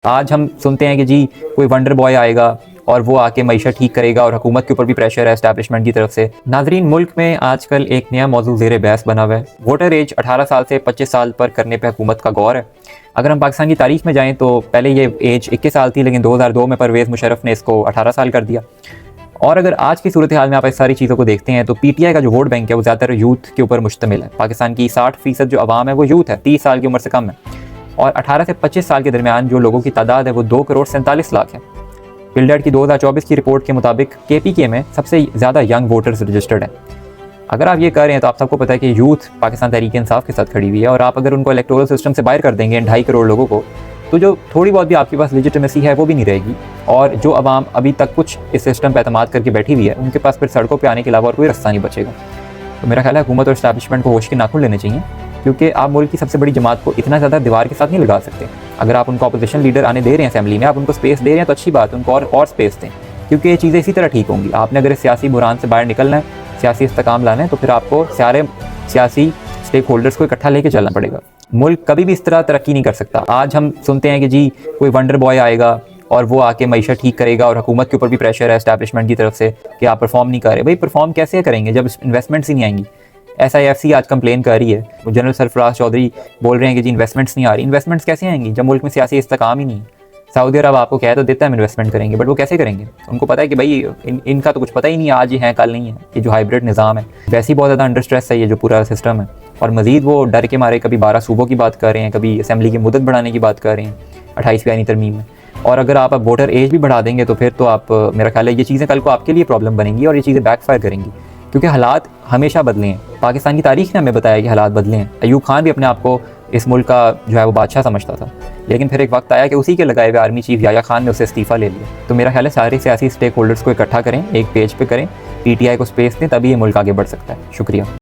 आज हम सुनते हैं कि जी कोई वंडर बॉय आएगा और वो आके मईशत ठीक करेगा और हुकूमत के ऊपर भी प्रेशर है एस्टैब्लिशमेंट की तरफ से। नाजरीन, मुल्क में आजकल एक नया मौजू ज़ेर बहस बना हुआ है। वोटर एज 18 साल से 25 साल पर करने पर हुकूमत का गौर है। अगर हम पाकिस्तान की तारीख में जाएँ तो पहले ये एज 21 साल थी, लेकिन 2002 में परवेज़ मुशर्रफ ने इसको 18 साल कर दिया। और अगर आज की सूरत हाल में आप इस सारी चीज़ों को देखते हैं तो PTI का जो वोट बैंक है वो ज़्यादातर यूथ के ऊपर मुश्तमिल है। पाकिस्तान की 60% जो आवाम है वो यूथ है, 30 साल की उम्र से कम है। और 18 से 25 साल के दरमियान जो लोगों की तादाद है वो 2,47,00,000 है। बिल्डर की 2024 की रिपोर्ट के मुताबिक KPK में सबसे ज़्यादा यंग वोटर्स रजिस्टर्ड हैं। अगर आप ये कर रहे हैं तो आप सबको पता है कि यूथ पाकिस्तान तहरीक इंसाफ के साथ खड़ी हुई है, और आप अगर उनको इलेक्टोरल सिस्टम से बाहर कर देंगे 2.5 करोड़ लोगों को, तो जो थोड़ी बहुत भी आपके पास लेजिटिमेसी है वो भी नहीं रहेगी। और जो आवाम अभी तक कुछ इस सिस्टम पर एतमाद करके बैठी हुई है, उनके पास फिर सड़कों पर आने के अलावा और कोई रास्ता नहीं बचेगा। तो मेरा ख्याल है हुकूमत और एस्टैब्लिशमेंट को होश के नाखून लेने चाहिए, क्योंकि आप मुल्क की सबसे बड़ी जमात को इतना ज़्यादा दीवार के साथ नहीं लगा सकते। अगर आप उनको अपोजिशन लीडर आने दे रहे हैं असेंबली में, आप उनको स्पेस दे रहे हैं तो अच्छी बात है, उनको और स्पेस दें, क्योंकि ये चीज़ें इसी तरह ठीक होंगी। आपने अगर इस सियासी बुरान से बाहर निकलना है, सियासी इस्तेकाम लाना है, तो फिर आपको सारे सियासी स्टेक होल्डर्स को इकट्ठा लेके चलना पड़ेगा। मुल्क कभी भी इस तरह तरक्की नहीं कर सकता। आज हम सुनते हैं कि जी कोई वंडर बॉय आएगा और वो आके मईशत ठीक करेगा और हुकूमत के ऊपर भी प्रेशर है एस्टैब्लिशमेंट की तरफ से कि आप परफॉर्म नहीं कर रहे। भाई परफॉर्म कैसे करेंगे जब इन्वेस्टमेंट्स ही नहीं आएंगी? SIFC आज कंप्लेन कर रही है, जनरल सरफराज चौधरी बोल रहे हैं कि जी इन्वेस्टमेंट्स नहीं आ रही। इन्वेस्टमेंट्स कैसे आएंगी जब मुल्क में सियासी इस्तेकाम ही नहीं है? सऊदी अरब आपको कह तो देता है हम इन्वेस्टमेंट करेंगे, बट वो कैसे करेंगे? उनको पता है कि भाई इनका तो कुछ पता ही नहीं है, आज ही है कल नहीं है। ये जो हाइब्रिड निज़ाम है वैसे ही बहुत ज़्यादा अंडर स्ट्रेस है ये जो पूरा सिस्टम है। और मज़ीद वो डर के मारे कभी 12 सूबों की बात कर रहे हैं, कभी असेंबली की मुद्दत बढ़ाने की बात कर रहे हैं 28वीं आईनी तरमीम में। और अगर आप अब वोटर एज भी बढ़ा देंगे तो फिर तो आप, मेरा ख्याल है ये चीज़ें कल को आपके लिए प्रॉब्लम बनेंगी और ये चीज़ें बैकफायर करेंगी, क्योंकि हालात हमेशा बदले हैं। पाकिस्तान की तारीख ने हमें बताया कि हालात बदले हैं। अयूब खान भी अपने आप को इस मुल्क का जो है वो बादशाह समझता था, लेकिन फिर एक वक्त आया कि उसी के लगाए हुए आर्मी चीफ याया खान ने उससे इस्तीफ़ा ले लिया। तो मेरा ख्याल है सारे सियासी स्टेक होल्डर्स को इकट्ठा करें, एक पेज पे करें, PTI को स्पेस दें, तभी ये मुल्क आगे बढ़ सकता है। शुक्रिया।